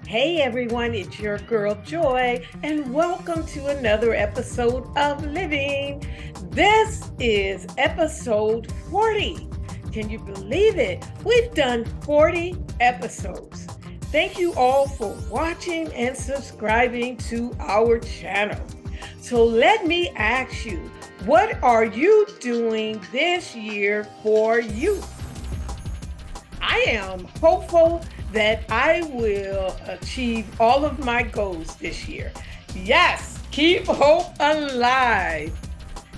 Hey everyone, it's your girl Joy, and welcome to another episode of Living. This is episode 40. Can you believe it? We've done 40 episodes. Thank you all for watching and subscribing to our channel. So let me ask you, what are you doing this year for you? I am hopeful that I will achieve all of my goals this year. Yes, keep hope alive.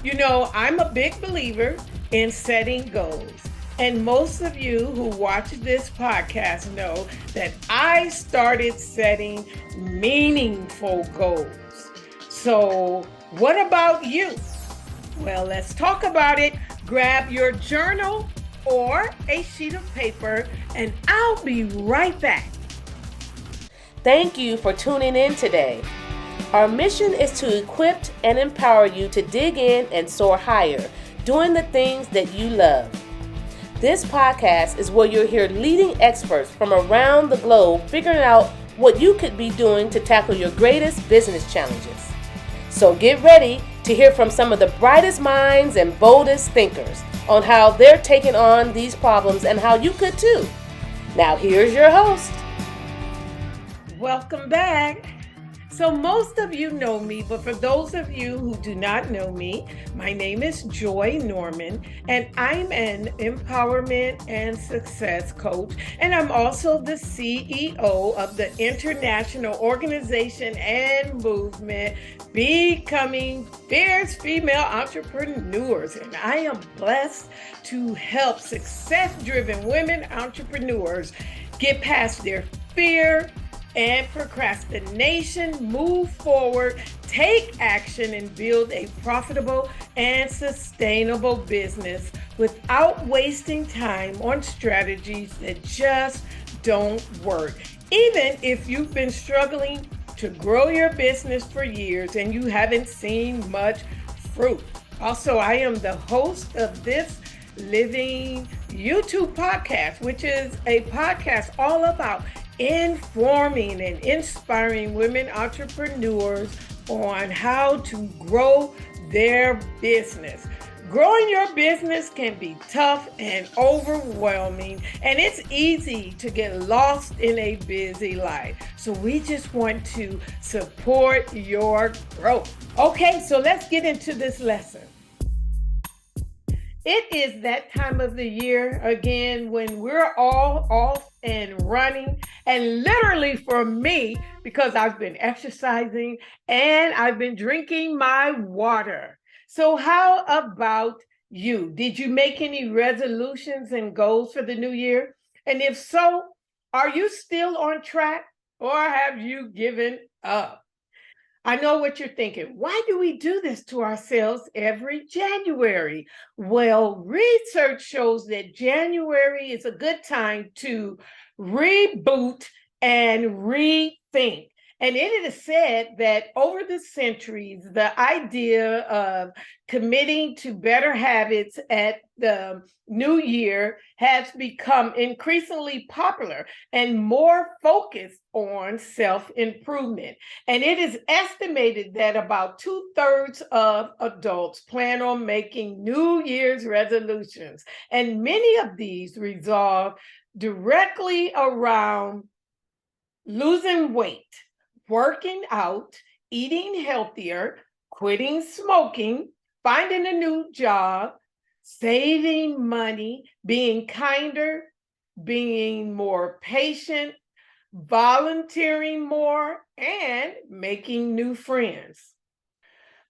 You know, I'm a big believer in setting goals. And most of you who watch this podcast know that I started setting meaningful goals. So, what about you? Well, let's talk about it. Grab your journal or a sheet of paper, and I'll be right back. Thank you for tuning in today. Our mission is to equip and empower you to dig in and soar higher, doing the things that you love. This podcast is where you'll hear leading experts from around the globe figuring out what you could be doing to tackle your greatest business challenges. So get ready to hear from some of the brightest minds and boldest thinkers on how they're taking on these problems and how you could too. Now here's your host. Welcome back. So most of you know me, but for those of you who do not know me, my name is Joy Norman, and I'm an empowerment and success coach, and I'm also the CEO of the international organization and movement Becoming Fierce Female Entrepreneurs. And I am blessed to help success-driven women entrepreneurs get past their fear and procrastination, move forward, take action, and build a profitable and sustainable business without wasting time on strategies that just don't work. Even if you've been struggling to grow your business for years and you haven't seen much fruit. Also, I am the host of this Living YouTube podcast, which is a podcast all about informing and inspiring women entrepreneurs on how to grow their business. Growing your business can be tough and overwhelming, and it's easy to get lost in a busy life. So we just want to support your growth. Okay, so let's get into this lesson. It is that time of the year again when we're all off and running. And literally for me, because I've been exercising and I've been drinking my water. So how about you? Did you make any resolutions and goals for the new year? And if so, are you still on track or have you given up? I know what you're thinking. Why do we do this to ourselves every January? Well, research shows that January is a good time to reboot and rethink. And it is said that over the centuries, the idea of committing to better habits at the new year has become increasingly popular and more focused on self-improvement. And it is estimated that about 2/3 of adults plan on making New Year's resolutions. And many of these resolve directly around losing weight, working out, eating healthier, quitting smoking, finding a new job, saving money, being kinder, being more patient, volunteering more, and making new friends.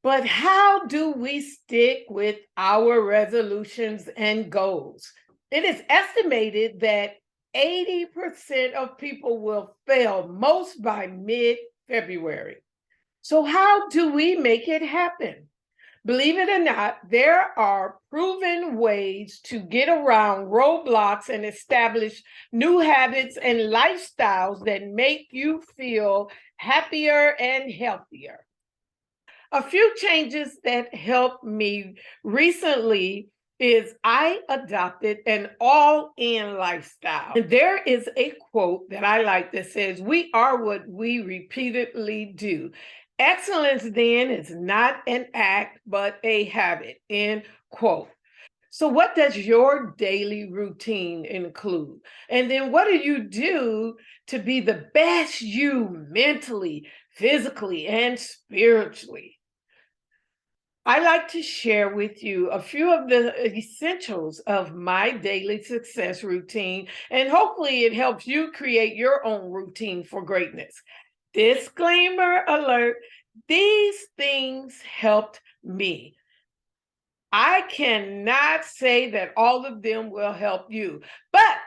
But how do we stick with our resolutions and goals? It is estimated that 80% of people will fail, most by mid-February. So how do we make it happen? Believe it or not, there are proven ways to get around roadblocks and establish new habits and lifestyles that make you feel happier and healthier. A few changes that helped me recently is I adopted an all-in lifestyle. And there is a quote that I like that says, "We are what we repeatedly do. Excellence then is not an act, but a habit." End quote. So, what does your daily routine include? And then, what do you do to be the best you mentally, physically, and spiritually? I like to share with you a few of the essentials of my daily success routine, and hopefully, it helps you create your own routine for greatness. Disclaimer alert, these things helped me. I cannot say that all of them will help you, but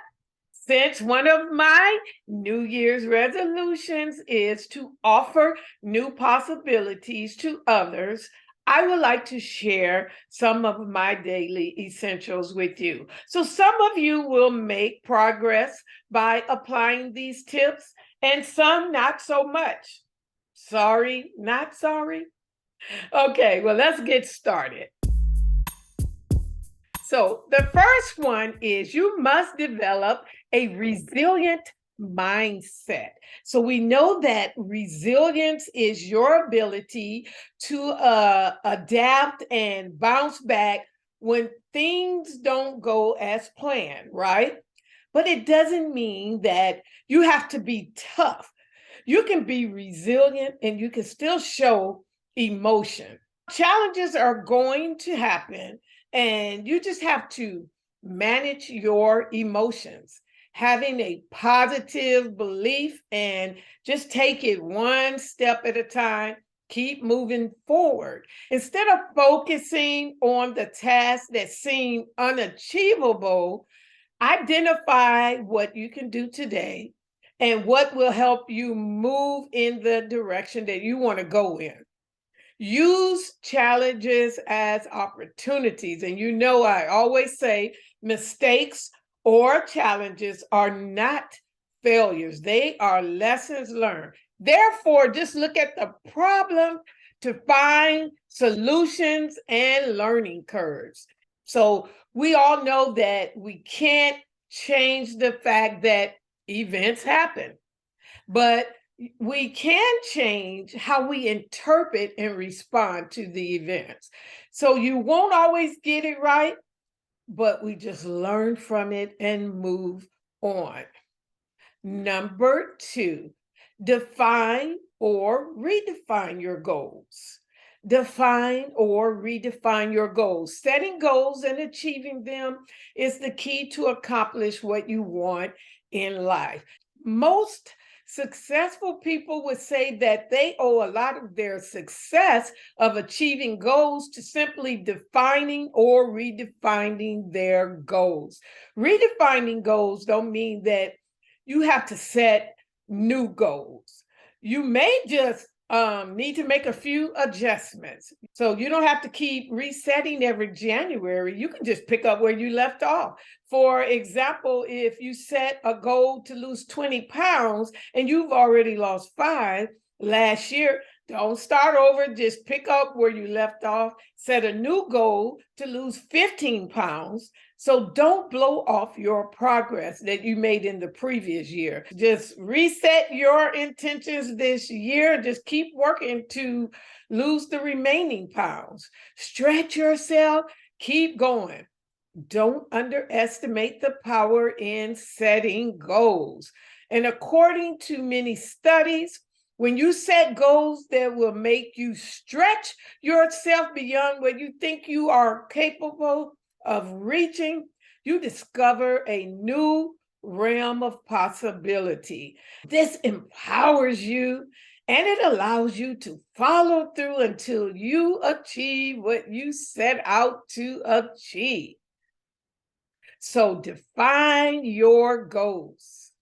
since one of my New Year's resolutions is to offer new possibilities to others, I would like to share some of my daily essentials with you. So, some of you will make progress by applying these tips, and some not so much. Sorry, not sorry. Okay, well, let's get started. So, the first one is you must develop a resilient mindset. So, we know that resilience is your ability to adapt and bounce back when things don't go as planned, right? But it doesn't mean that you have to be tough. You can be resilient and you can still show emotion. Challenges are going to happen, and you just have to manage your emotions, having a positive belief, and just take it one step at a time. Keep moving forward. Instead of focusing on the tasks that seem unachievable, identify what you can do today and what will help you move in the direction that you want to go in. Use challenges as opportunities. And you know, I always say mistakes or challenges are not failures, they are lessons learned. Therefore, just look at the problem to find solutions and learning curves. So, we all know that we can't change the fact that events happen, but we can change how we interpret and respond to the events. So you won't always get it right, but we just learn from it and move on. Number two, define or redefine your goals. Define or redefine your goals. Setting goals and achieving them is the key to accomplish what you want in life. Most successful people would say that they owe a lot of their success of achieving goals to simply defining or redefining their goals. Redefining goals don't mean that you have to set new goals. You may just need to make a few adjustments. So you don't have to keep resetting every January. You can just pick up where you left off. For example, if you set a goal to lose 20 pounds and you've already lost 5 last year, don't start over, just pick up where you left off. Set a new goal to lose 15 pounds. So don't blow off your progress that you made in the previous year. Just reset your intentions this year. Just keep working to lose the remaining pounds. Stretch yourself, keep going. Don't underestimate the power in setting goals. And according to many studies, when you set goals that will make you stretch yourself beyond what you think you are capable of reaching, you discover a new realm of possibility. This empowers you and it allows you to follow through until you achieve what you set out to achieve. So define your goals.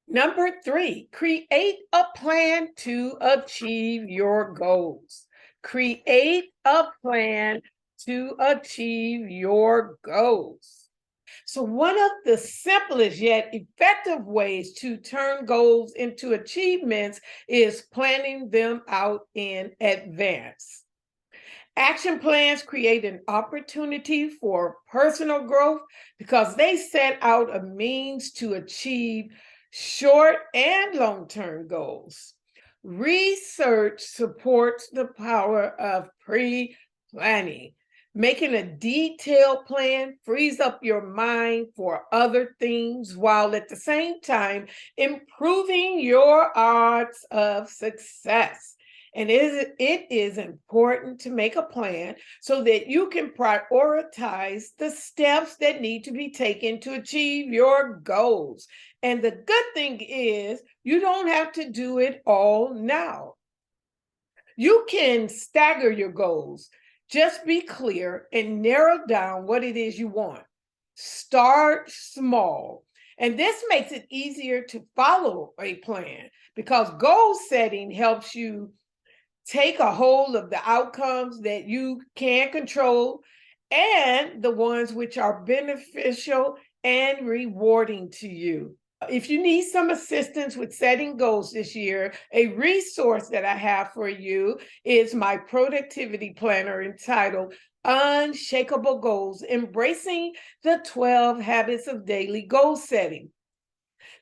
Number 3, create a plan to achieve your goals. Create a plan to achieve your goals. So, one of the simplest yet effective ways to turn goals into achievements is planning them out in advance. Action plans create an opportunity for personal growth because they set out a means to achieve short and long-term goals. Research supports the power of pre-planning. Making a detailed plan frees up your mind for other things while at the same time improving your odds of success. And it is important to make a plan so that you can prioritize the steps that need to be taken to achieve your goals. And the good thing is, you don't have to do it all now. You can stagger your goals. Just be clear and narrow down what it is you want. Start small. And this makes it easier to follow a plan because goal setting helps you take a hold of the outcomes that you can control and the ones which are beneficial and rewarding to you. If you need some assistance with setting goals this year, a resource that I have for you is my productivity planner entitled Unshakable Goals, Embracing the 12 Habits of Daily Goal Setting.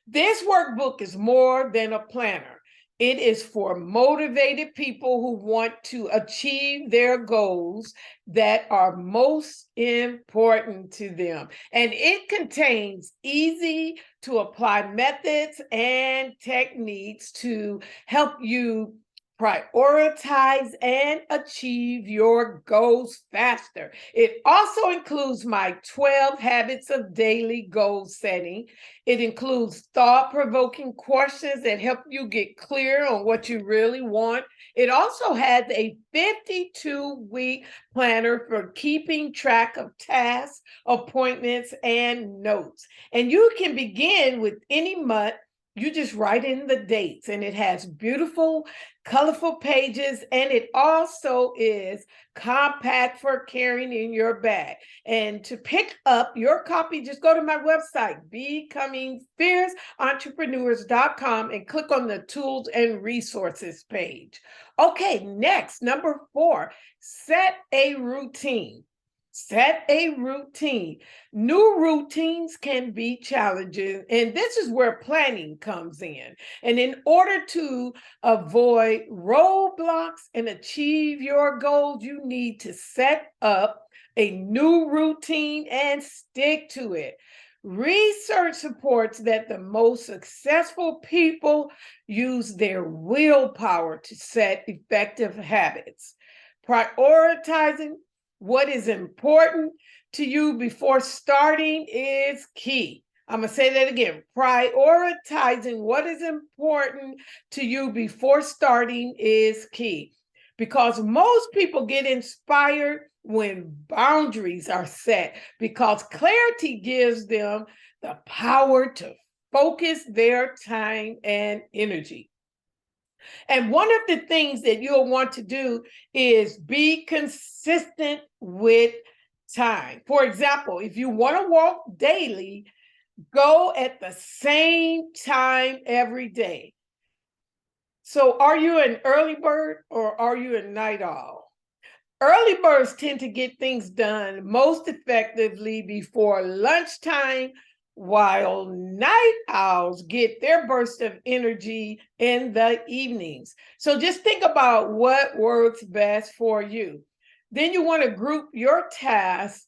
This workbook is more than a planner. It is for motivated people who want to achieve their goals that are most important to them. And it contains easy to apply methods and techniques to help you prioritize and achieve your goals faster. It also includes my 12 habits of daily goal setting. It includes thought-provoking questions that help you get clear on what you really want. It also has a 52-week planner for keeping track of tasks, appointments, and notes. And you can begin with any month. You just write in the dates, and it has beautiful, colorful pages, and it also is compact for carrying in your bag. And to pick up your copy, just go to my website, becomingfierceentrepreneurs.com, and click on the tools and resources page. Okay, next, number 4, set a routine. Set a routine. New routines can be challenging, and this is where planning comes in. And in order to avoid roadblocks and achieve your goals, you need to set up a new routine and stick to it. Research supports that the most successful people use their willpower to set effective habits. Prioritizing what is important to you before starting is key. I'm going to say that again. Prioritizing what is important to you before starting is key, because most people get inspired when boundaries are set, because clarity gives them the power to focus their time and energy. And one of the things that you'll want to do is be consistent with time. For example, if you want to walk daily, go at the same time every day. So are you an early bird or are you a night owl? Early birds tend to get things done most effectively before lunchtime, while night owls get their burst of energy in the evenings. So just think about what works best for you. Then you want to group your tasks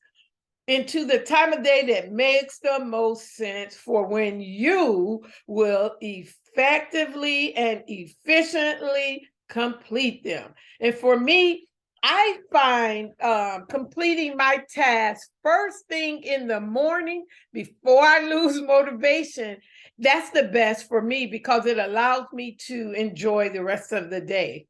into the time of day that makes the most sense for when you will effectively and efficiently complete them. And for me, I find completing my tasks first thing in the morning before I lose motivation, that's the best for me because it allows me to enjoy the rest of the day.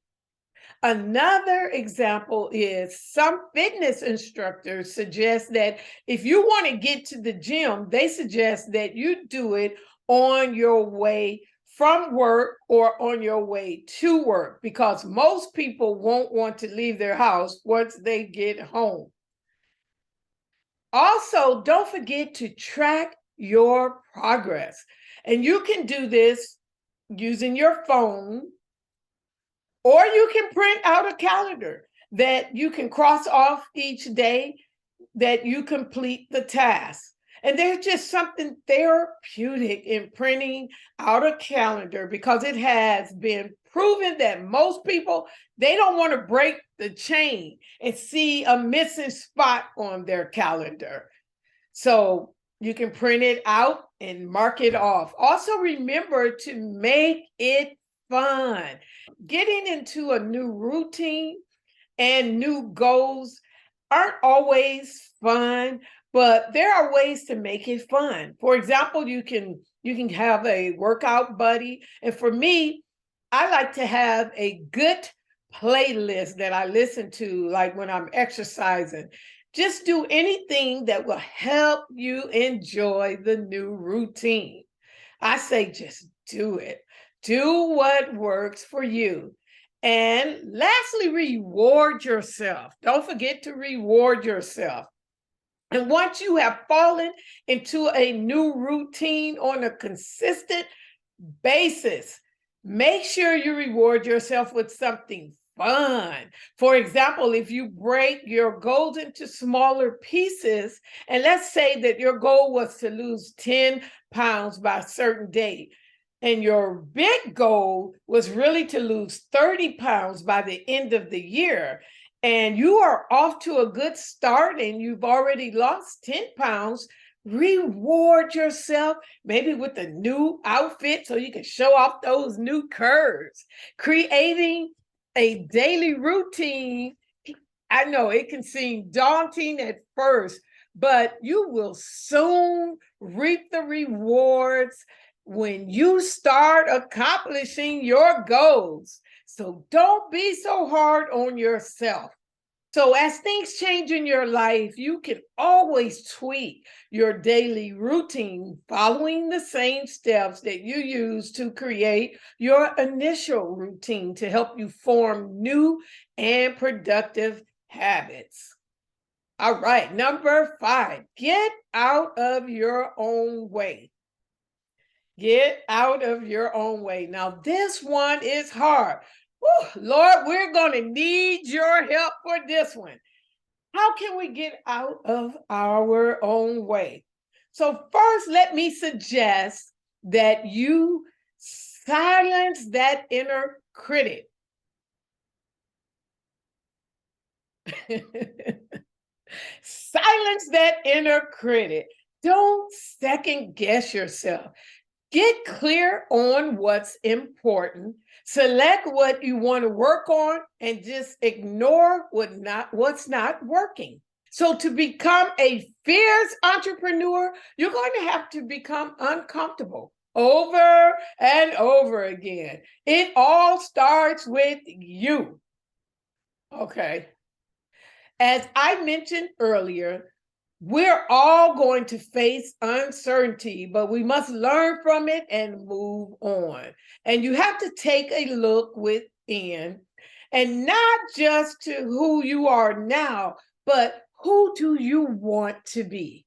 Another example is some fitness instructors suggest that if you want to get to the gym, they suggest that you do it on your way from work or on your way to work, because most people won't want to leave their house once they get home. Also, don't forget to track your progress. And you can do this using your phone, or you can print out a calendar. that you can cross off each day that you complete the task. And there's just something therapeutic in printing out a calendar because it has been proven that most people, they don't want to break the chain and see a missing spot on their calendar. So you can print it out and mark it off. Also, remember to make it fun. Getting into a new routine and new goals aren't always fun, but there are ways to make it fun. For example, you can have a workout buddy, and for me, I like to have a good playlist that I listen to like when I'm exercising. Just do anything that will help you enjoy the new routine. I say just do it. Do what works for you. And lastly, reward yourself. Don't forget to reward yourself. And once you have fallen into a new routine on a consistent basis, make sure you reward yourself with something fun. For example, if you break your goals into smaller pieces, and let's say that your goal was to lose 10 pounds by a certain date, and your big goal was really to lose 30 pounds by the end of the year, and you are off to a good start and you've already lost 10 pounds, reward yourself maybe with a new outfit so you can show off those new curves. Creating a daily routine, I know it can seem daunting at first, but you will soon reap the rewards when you start accomplishing your goals. So don't be so hard on yourself. So as things change in your life, you can always tweak your daily routine following the same steps that you use to create your initial routine to help you form new and productive habits. All right, number 5, get out of your own way. Get out of your own way. Now, this one is hard. Whew, Lord, we're going to need your help for this one. How can we get out of our own way? So, first, let me suggest that you silence that inner critic. Silence that inner critic. Don't second guess yourself. Get clear on what's important, select what you want to work on, and just ignore what's not working. So to become a fierce entrepreneur, you're going to have to become uncomfortable over and over again. It all starts with you. Okay. As I mentioned earlier, we're all going to face uncertainty, but we must learn from it and move on. And you have to take a look within, and not just to who you are now, but who do you want to be?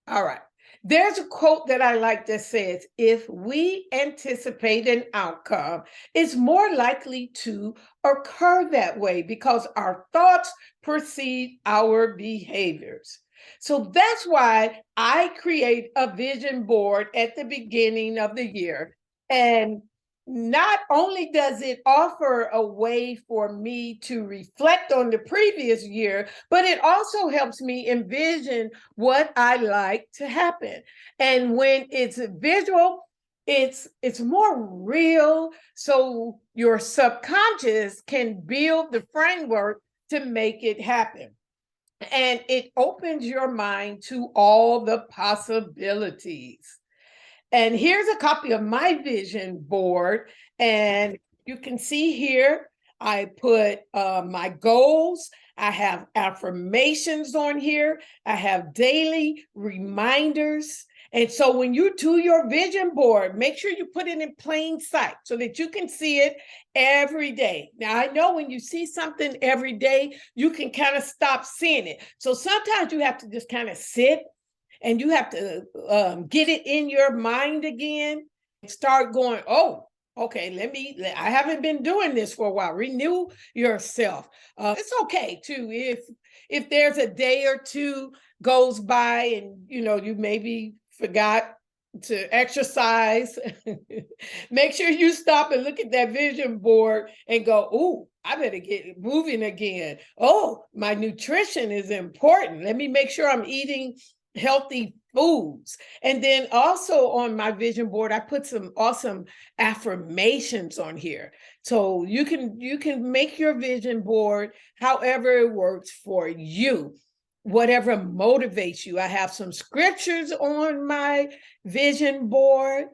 All right. There's a quote that I like that says, if we anticipate an outcome, it's more likely to occur that way because our thoughts precede our behaviors. So that's why I create a vision board at the beginning of the year. And not only does it offer a way for me to reflect on the previous year, but it also helps me envision what I like to happen. And when it's visual, it's more real, so your subconscious can build the framework to make it happen. And it opens your mind to all the possibilities. And here's a copy of my vision board. And you can see here, I put my goals. I have affirmations on here. I have daily reminders. And so when you do your vision board, make sure you put it in plain sight so that you can see it every day. Now, I know when you see something every day, you can kind of stop seeing it. So sometimes you have to just kind of sit and you have to get it in your mind again, start going, oh, Okay, I haven't been doing this for a while. Renew yourself. It's okay too if there's a day or two goes by and you maybe forgot to exercise. Make sure you stop and look at that vision board and go, "Ooh, I better get moving again. Oh, my nutrition is important. Let me make sure I'm eating healthy foods." And then also on my vision board, I put some awesome affirmations on here. So you can make your vision board however it works for you, whatever motivates you. I have some scriptures on my vision board,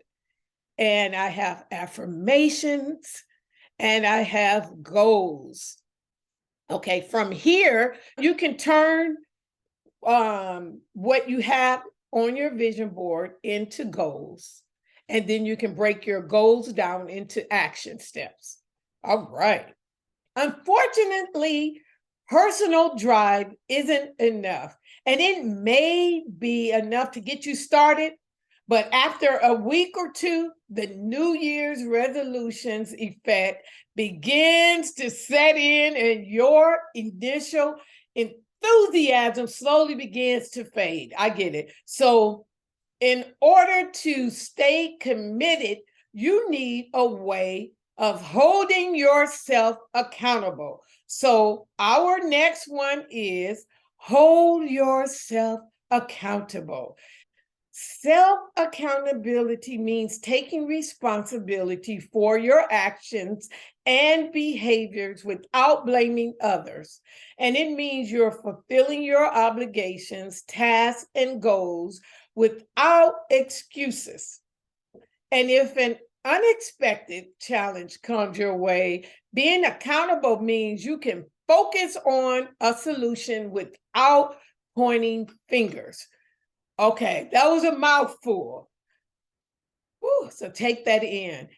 and I have affirmations, and I have goals. Okay, from here you can turn what you have on your vision board into goals. And then you can break your goals down into action steps. All right. Unfortunately, personal drive isn't enough. And it may be enough to get you started, but after a week or two, the New Year's resolutions effect begins to set in, and your initial enthusiasm slowly begins to fade. I get it. So, in order to stay committed, you need a way of holding yourself accountable. So, our next one is hold yourself accountable. Self accountability means taking responsibility for your actions and behaviors without blaming others. And it means you're fulfilling your obligations, tasks, and goals without excuses. And if an unexpected challenge comes your way, being accountable means you can focus on a solution without pointing fingers. Okay, that was a mouthful. Whew, so take that in.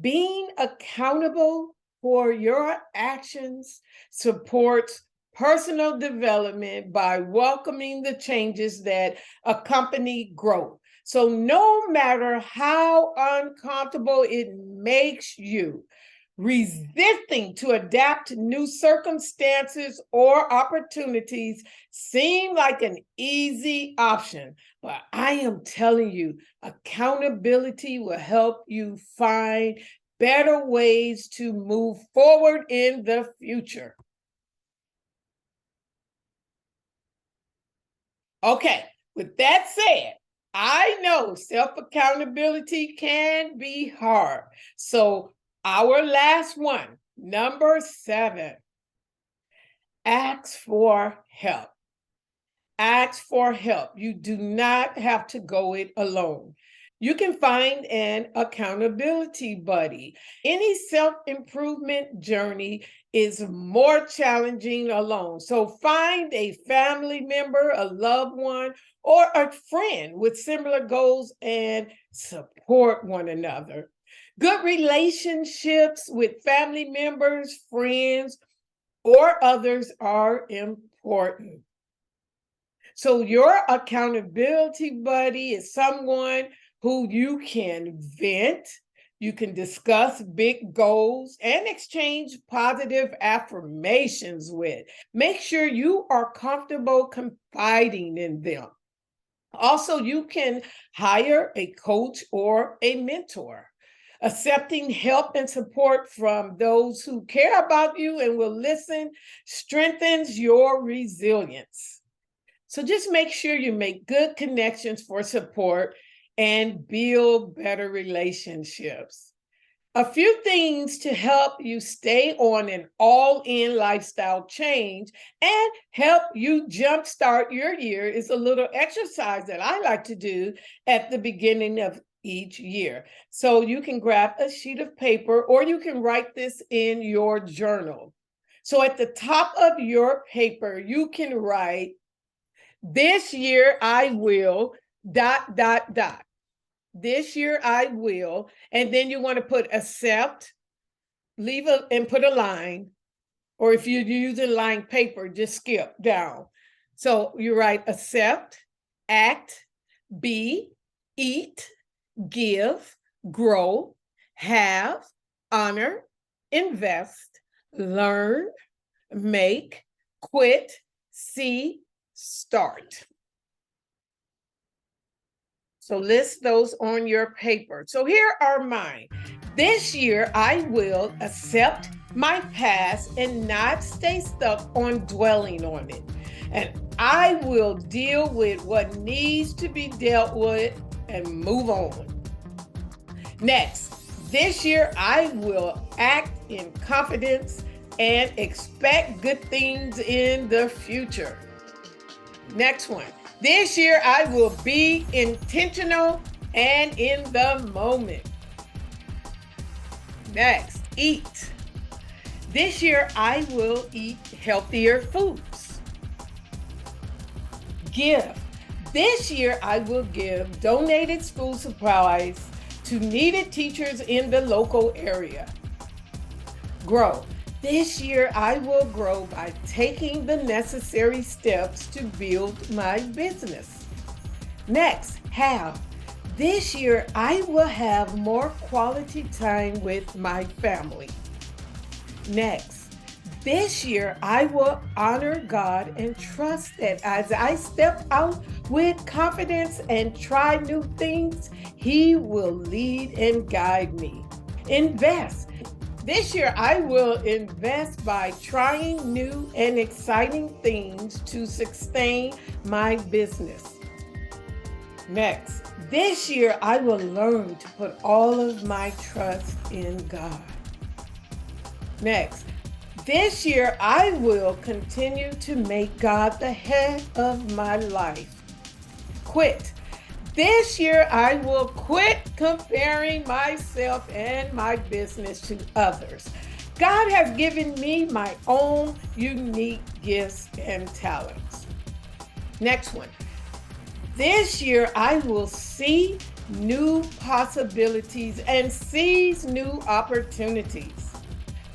Being accountable for your actions supports personal development by welcoming the changes that accompany growth. So, no matter how uncomfortable it makes you, resisting to adapt to new circumstances or opportunities seem like an easy option. But I am telling you, accountability will help you find better ways to move forward in the future. Okay, with that said, I know self accountability can be hard. So, our last one, number 7, ask for help. Ask for help. You do not have to go it alone. You can find an accountability buddy. Any self improvement journey is more challenging alone. So find a family member, a loved one, or a friend with similar goals and support one another. Good relationships with family members, friends, or others are important. So your accountability buddy is someone who you can vent, you can discuss big goals, and exchange positive affirmations with. Make sure you are comfortable confiding in them. Also, you can hire a coach or a mentor. Accepting help and support from those who care about you and will listen strengthens your resilience. So just make sure you make good connections for support and build better relationships. A few things to help you stay on an all in lifestyle change and help you jumpstart your year is a little exercise that I like to do at the beginning of each year. So you can grab a sheet of paper or you can write this in your journal. So at the top of your paper, you can write, "This year I will, dot, dot, dot. This year I will." And then you want to put accept, and put a line. Or if you're using lined paper, just skip down. So you write accept, act, be, eat, give, grow, have, honor, invest, learn, make, quit, see, start. So list those on your paper. So here are mine. This year, I will accept my past and not stay stuck on dwelling on it. And I will deal with what needs to be dealt with and move on. Next, this year, I will act in confidence and expect good things in the future. Next one. This year, I will be intentional and in the moment. Next, eat. This year, I will eat healthier foods. Give. This year, I will give donated school supplies to needed teachers in the local area. Grow. This year, I will grow by taking the necessary steps to build my business. Next, have. This year, I will have more quality time with my family. Next, this year, I will honor God and trust that as I step out with confidence and try new things, He will lead and guide me. Invest. This year, I will invest by trying new and exciting things to sustain my business. Next, this year, I will learn to put all of my trust in God. Next, this year, I will continue to make God the head of my life. Quit. This year, I will quit comparing myself and my business to others. God has given me my own unique gifts and talents. Next one. This year, I will see new possibilities and seize new opportunities.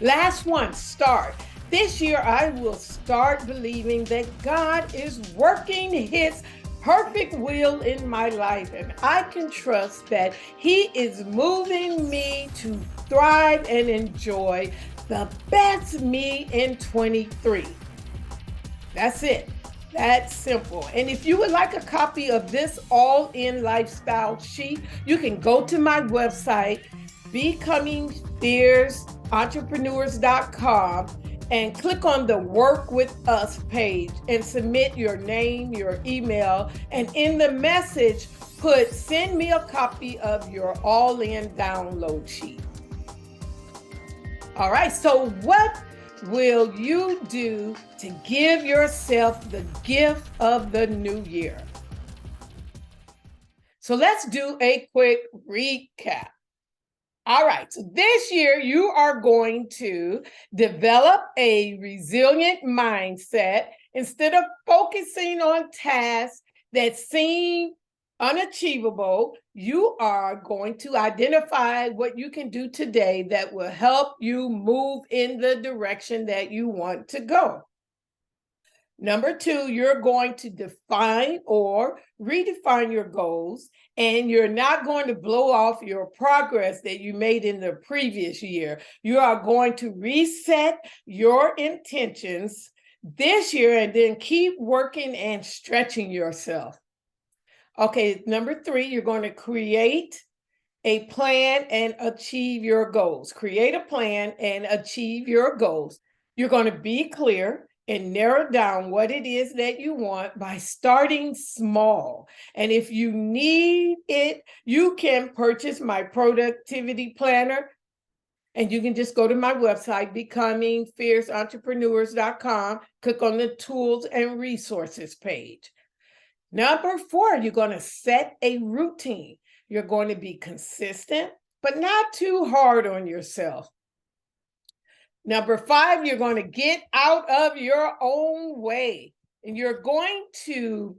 Last one, start. This year, I will start believing that God is working His perfect will in my life, and I can trust that He is moving me to thrive and enjoy the best me in 23. That's it. That's simple. And if you would like a copy of this all-in lifestyle sheet, you can go to my website, becomingfierceentrepreneurs.com, and click on the Work With Us page and submit your name, your email, and in the message, put send me a copy of your all-in download sheet. All right, so what will you do to give yourself the gift of the new year? So let's do a quick recap. All right, so this year you are going to develop a resilient mindset. Instead of focusing on tasks that seem unachievable, you are going to identify what you can do today that will help you move in the direction that you want to go. Number two, you're going to define or redefine your goals, and you're not going to blow off your progress that you made in the previous year. You are going to reset your intentions this year and then keep working and stretching yourself. Okay, number three, you're going to create a plan and achieve your goals. Create a plan and achieve your goals. You're going to be clear and narrow down what it is that you want by starting small. And if you need it, you can purchase my productivity planner. And you can just go to my website, becomingfierceentrepreneurs.com, click on the tools and resources page. Number four, you're going to set a routine. You're going to be consistent, but not too hard on yourself. Number five, you're going to get out of your own way, and you're going to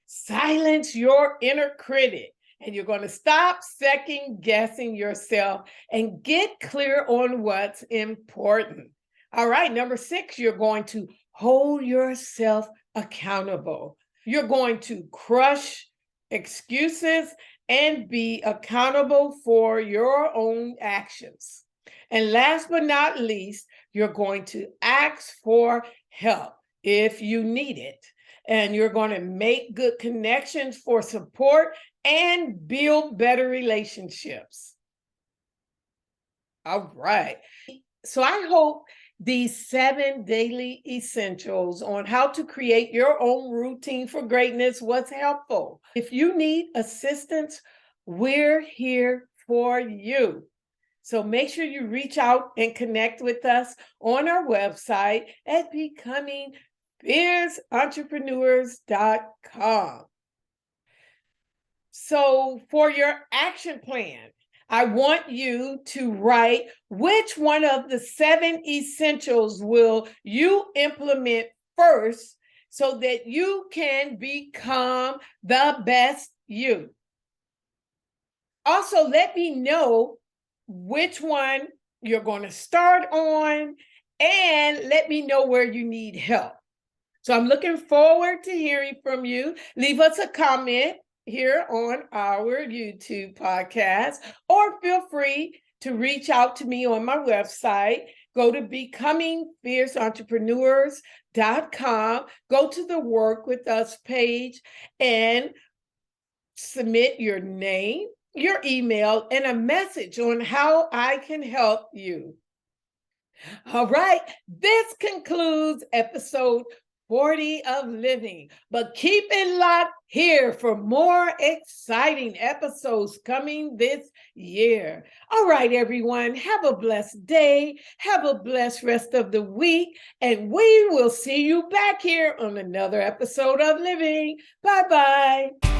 silence your inner critic, and you're going to stop second guessing yourself and get clear on what's important. All right, number six, you're going to hold yourself accountable. You're going to crush excuses and be accountable for your own actions. And last but not least, you're going to ask for help if you need it. And you're going to make good connections for support and build better relationships. All right. So I hope these 7 daily essentials on how to create your own routine for greatness was helpful. If you need assistance, we're here for you. So make sure you reach out and connect with us on our website at becomingfierceentrepreneurs.com. So for your action plan, I want you to write which one of the 7 essentials will you implement first so that you can become the best you. Also, let me know which one you're going to start on and let me know where you need help. So I'm looking forward to hearing from you. Leave us a comment here on our YouTube podcast, or feel free to reach out to me on my website. Go to becomingfierceentrepreneurs.com, go to the Work With Us page and submit your name, your email, and a message on how I can help you. All right, this concludes episode 40 of Living, but keep it locked here for more exciting episodes coming this year. All right, everyone, have a blessed day, have a blessed rest of the week, and we will see you back here on another episode of Living. Bye-bye.